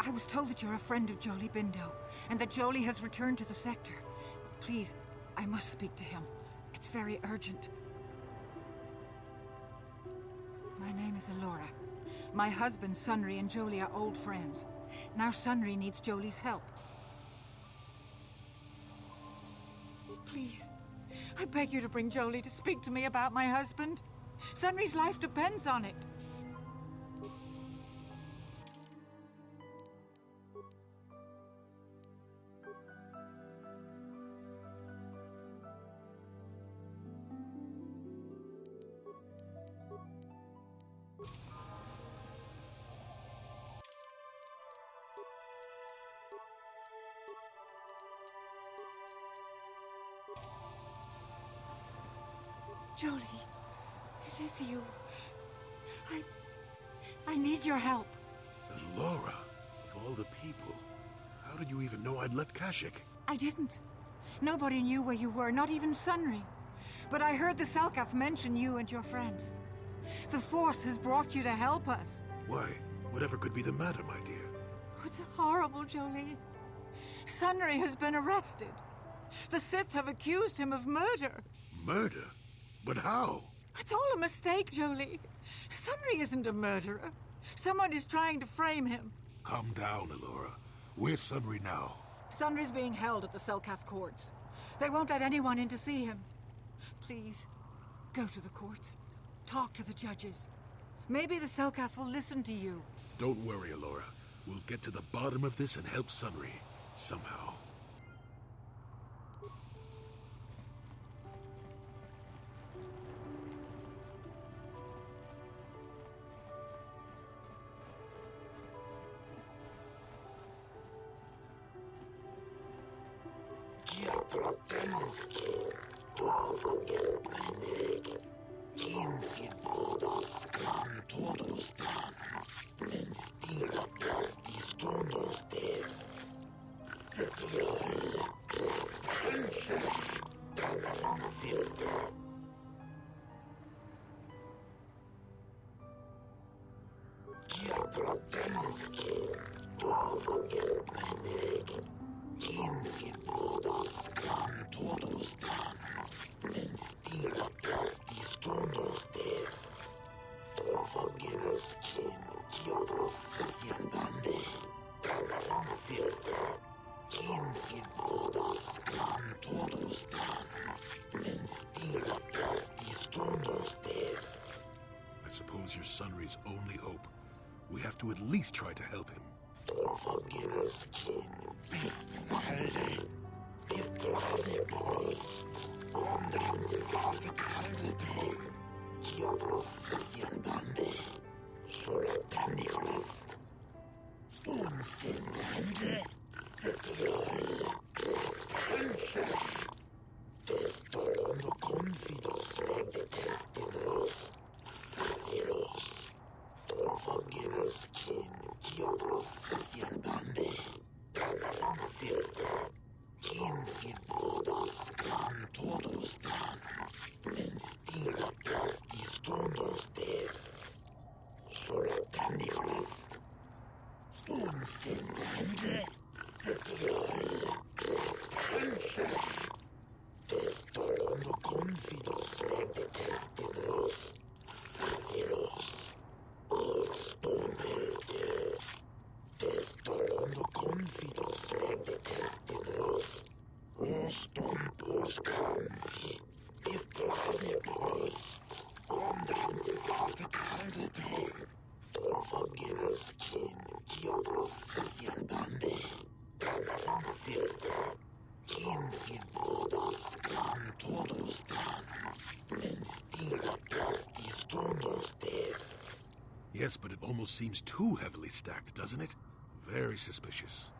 I was told that you're a friend of Jolie Bindo, and that Jolie has returned to the sector. Please, I must speak to him. It's very urgent. My name is Elora. My husband, Sunri, and Jolie are old friends. Now Sunri needs Jolie's help. Please, I beg you to bring Jolie to speak to me about my husband. Sunri's life depends on it. Jolie, it is you. I need your help. Elora, of all the people, how did you even know I'd left Kashyyyk? I didn't. Nobody knew where you were, not even Sunri. But I heard the Selkath mention you and your friends. The Force has brought you to help us. Why? Whatever could be the matter, my dear? It's horrible, Jolie. Sunri has been arrested. The Sith have accused him of murder. Murder? But how? It's all a mistake, Jolie. Sunri isn't a murderer. Someone is trying to frame him. Calm down, Elora. Where's Sunri now? Sunri's being held at the Selkath courts. They won't let anyone in to see him. Please, go to the courts. Talk to the judges. Maybe the Selkath will listen to you. Don't worry, Elora. We'll get to the bottom of this and help Sunri. Somehow. I suppose you're Sunri's only hope. We have to at least try to help him. Yes, but it almost seems too heavily stacked, doesn't it? Very suspicious.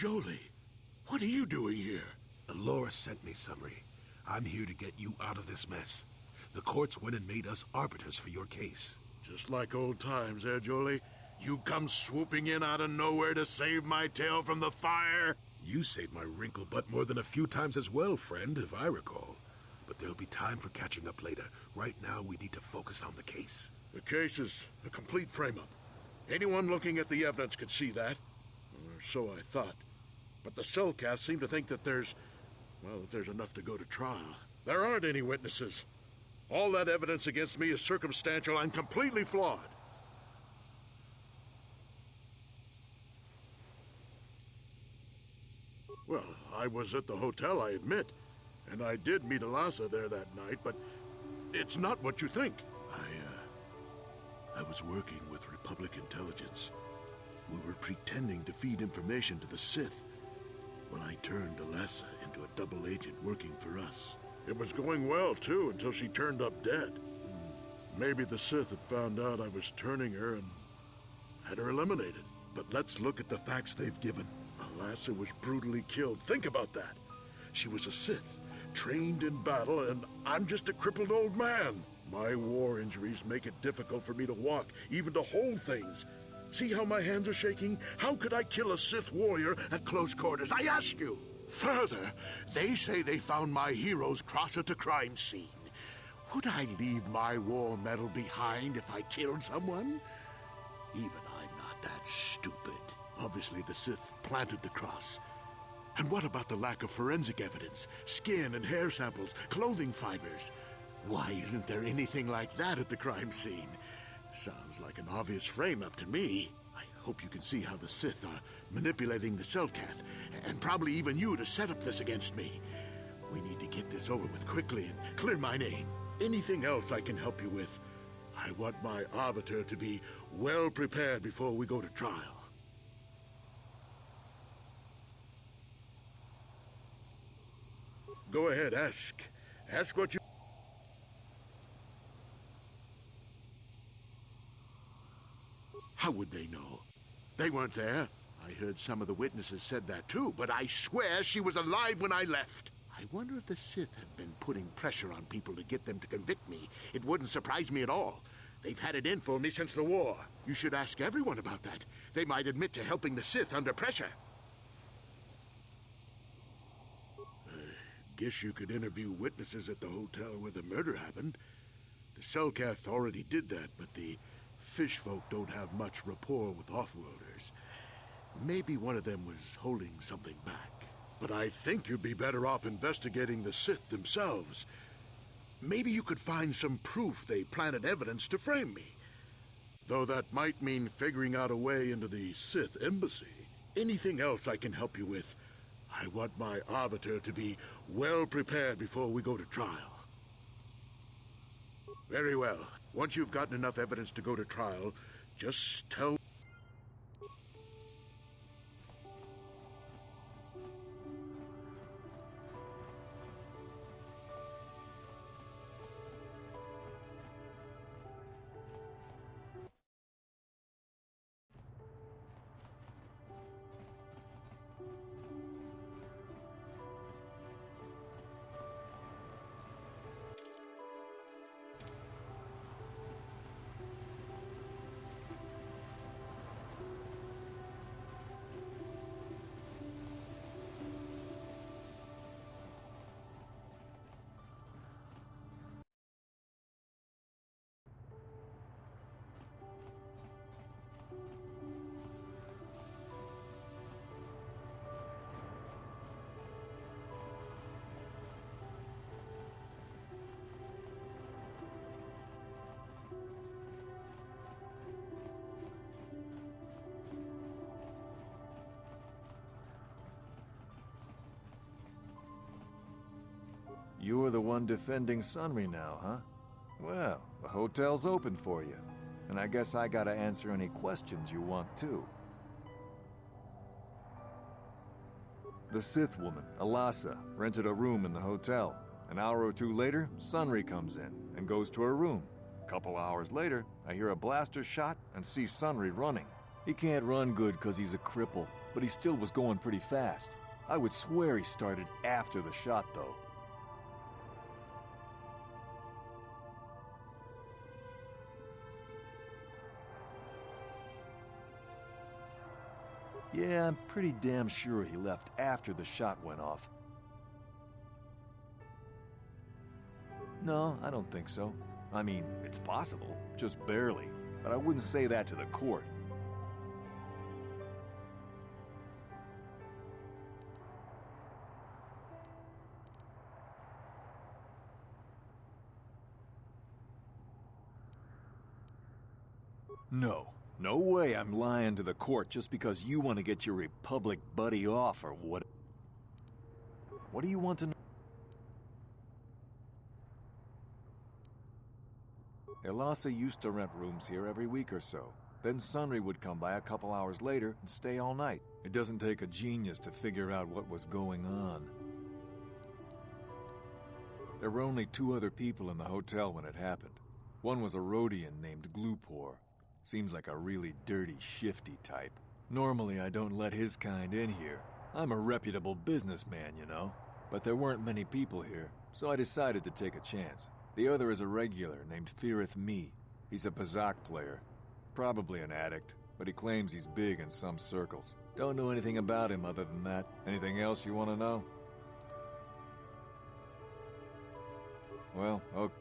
Jolie, what are you doing here? Laura sent me, Summary. I'm here to get you out of this mess. The courts went and made us arbiters for your case. Just like old times, eh, Jolie? You come swooping in out of nowhere to save my tail from the fire? You saved my wrinkle butt more than a few times as well, friend, if I recall. But there'll be time for catching up later. Right now, we need to focus on the case. The case is a complete frame-up. Anyone looking at the evidence could see that. Or so I thought. But the Cellcast seem to think that there's enough to go to trial. There aren't any witnesses. All that evidence against me is circumstantial and completely flawed. Well, I was at the hotel, I admit. And I did meet Alasa there that night, but it's not what you think. I was working with Republic intelligence. We were pretending to feed information to the Sith. Well, I turned Alasa into a double agent working for us. It was going well, too, until she turned up dead. Maybe the Sith had found out I was turning her and had her eliminated. But let's look at the facts they've given. Alasa was brutally killed. Think about that. She was a Sith, trained in battle, and I'm just a crippled old man. My war injuries make it difficult for me to walk, even to hold things. See how my hands are shaking? How could I kill a Sith warrior at close quarters? I ask you! Further, they say they found my heroes cross at the crime scene. Would I leave my war medal behind if I killed someone? Even I'm not that stupid. Obviously, the Sith planted the cross. And what about the lack of forensic evidence? Skin and hair samples, clothing fibers. Why isn't there anything like that at the crime scene? Sounds like an obvious frame-up to me. I hope you can see how the Sith are manipulating the Cellcat, and probably even you to set up this against me. We need to get this over with quickly and clear my name. Anything else I can help you with? I want my arbiter to be well prepared before we go to trial. Go ahead, ask. Ask what you... How would they know? They weren't there. I heard some of the witnesses said that too, but I swear she was alive when I left. I wonder if the Sith have been putting pressure on people to get them to convict me. It wouldn't surprise me at all. They've had it in for me since the war. You should ask everyone about that. They might admit to helping the Sith under pressure. Guess you could interview witnesses at the hotel where the murder happened. The Cellcath already did that, but the fish folk don't have much rapport with offworlders. Maybe one of them was holding something back. But I think you'd be better off investigating the Sith themselves. Maybe you could find some proof they planted evidence to frame me. Though that might mean figuring out a way into the Sith embassy. Anything else I can help you with? I want my arbiter to be well prepared before we go to trial. Very well. Once you've gotten enough evidence to go to trial, just tell... You're the one defending Sunry now, huh? Well, the hotel's open for you. And I guess I gotta answer any questions you want, too. The Sith woman, Alasa, rented a room in the hotel. An hour or two later, Sunry comes in and goes to her room. A couple hours later, I hear a blaster shot and see Sunry running. He can't run good because he's a cripple, but he still was going pretty fast. I would swear he started after the shot, though. Yeah, I'm pretty damn sure he left after the shot went off. No, I don't think so. I mean, it's possible, just barely. But I wouldn't say that to the court. No. No way I'm lying to the court just because you want to get your Republic buddy off or what. What do you want to know? Elasa used to rent rooms here every week or so. Then Sunry would come by a couple hours later and stay all night. It doesn't take a genius to figure out what was going on. There were only 2 other people in the hotel when it happened. One was a Rhodian named Glupor. Seems like a really dirty, shifty type. Normally I don't let his kind in here. I'm a reputable businessman, you know. But there weren't many people here, so I decided to take a chance. The other is a regular named Firith Me. He's a Pazak player. Probably an addict, but he claims he's big in some circles. Don't know anything about him other than that. Anything else you want to know? Well, okay.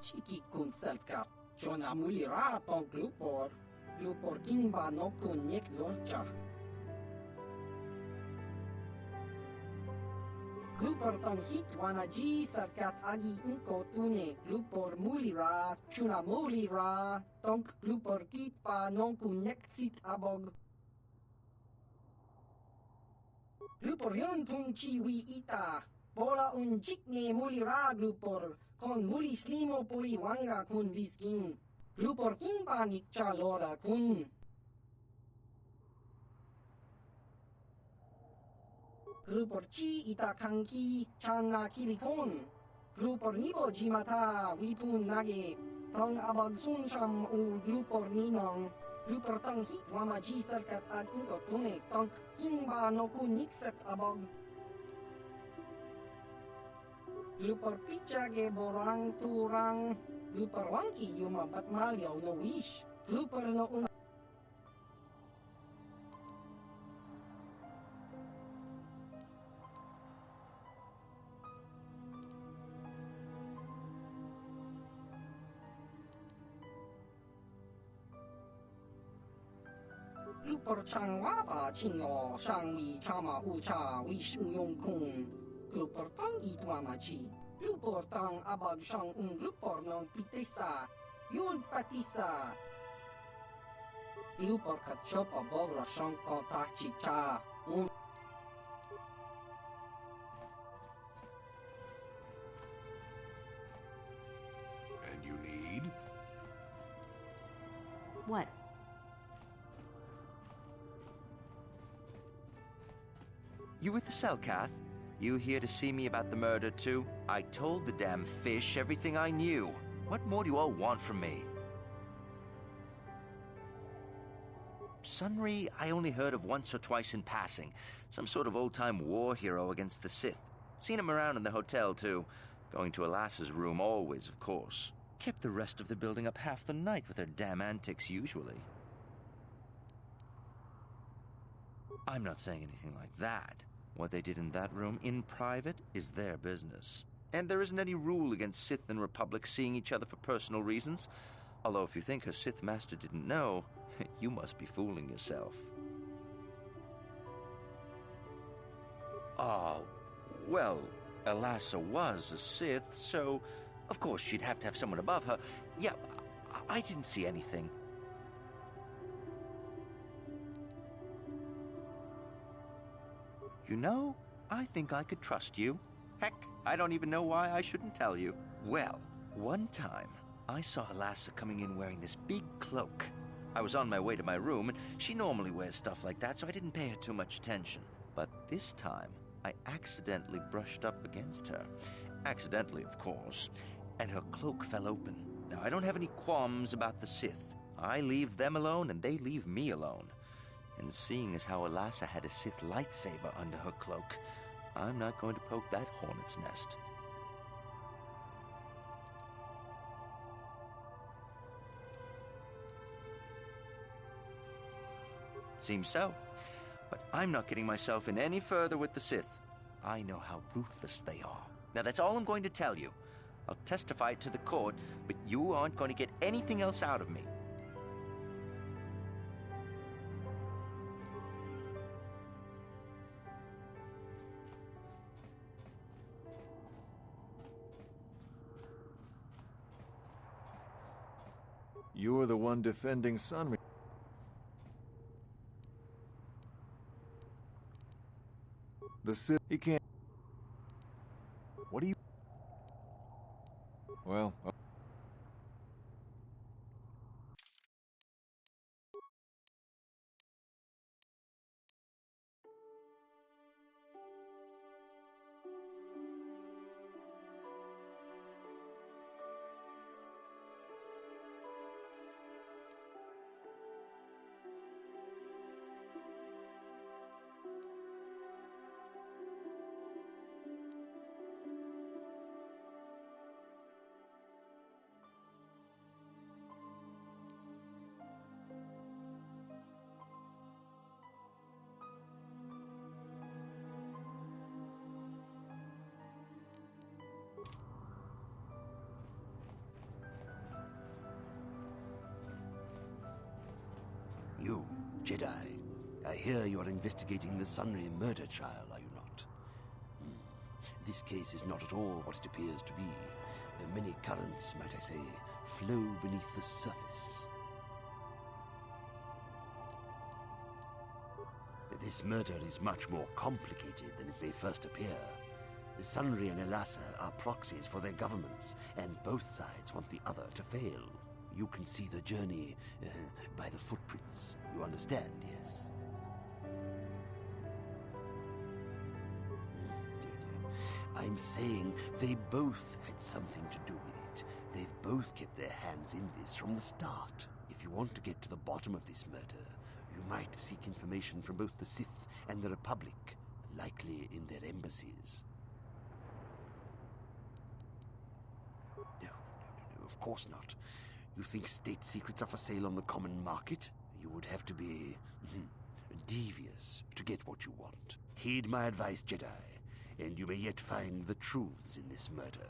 Chiki kun selkat, Jona mulira ton glupor kimba no kun nek lorcha. Glupor ton hit wanaji selkat agi inko tune, glupor mulira, chuna mulira, tonk glupor kitpa non kun nek sit abog. Glupor yon tung chiwi ita, bola un chikne mulira glupor, kon muli slimo poi wanga kun viskin. Glupor kin panik chalora kun. Glupor chi ita kanki chana kilikon. Glupor nibo jimata wipun nage. Tong abag sunsham u glupor ninong. Glupor tong hit wamaji salkat ad inkotune. Tong kinba no kun nikset abog. Lupor pichage borang turang, lupor wangki yuma batmalyaw no wish, lupor no un. Lupor chang wapa chingo, shang wi chama ucha wish uyong kung. Glupor tang itwamaji. Glupor tang abag siyang glupor ng pitesa. Yun patisa. Glupor katsopa bogra siyang kontakchi cha. And you need? What? You with the Selkath? You here to see me about the murder, too? I told the damn fish everything I knew. What more do you all want from me? Sunry, I only heard of once or twice in passing. Some sort of old-time war hero against the Sith. Seen him around in the hotel, too. Going to Alasa's room always, of course. Kept the rest of the building up half the night with their damn antics, usually. I'm not saying anything like that. What they did in that room, in private, is their business. And there isn't any rule against Sith and Republic seeing each other for personal reasons. Although if you think her Sith master didn't know, you must be fooling yourself. Well, Elassa was a Sith, so of course she'd have to have someone above her. Yeah, I didn't see anything. You know, I think I could trust you. Heck, I don't even know why I shouldn't tell you. Well, one time, I saw Elassa coming in wearing this big cloak. I was on my way to my room, and she normally wears stuff like that, so I didn't pay her too much attention. But this time, I accidentally brushed up against her. Accidentally, of course. And her cloak fell open. Now, I don't have any qualms about the Sith. I leave them alone, and they leave me alone. And seeing as how Elassa had a Sith lightsaber under her cloak, I'm not going to poke that hornet's nest. Seems so. But I'm not getting myself in any further with the Sith. I know how ruthless they are. Now that's all I'm going to tell you. I'll testify it to the court, but you aren't going to get anything else out of me. You were the one defending Sunry. The Sith, he can't. What do you... Well... You, Jedi, I hear you are investigating the Sunry murder trial, are you not? This case is not at all what it appears to be. Many currents, might I say, flow beneath the surface. This murder is much more complicated than it may first appear. Sunry and Elassa are proxies for their governments, and both sides want the other to fail. You can see the journey by the footprints. You understand, yes? I'm saying they both had something to do with it. They've both kept their hands in this from the start. If you want to get to the bottom of this murder, you might seek information from both the Sith and the Republic, likely in their embassies. No, of course not. You think state secrets are for sale on the common market? You would have to be devious to get what you want. Heed my advice, Jedi, and you may yet find the truths in this murder.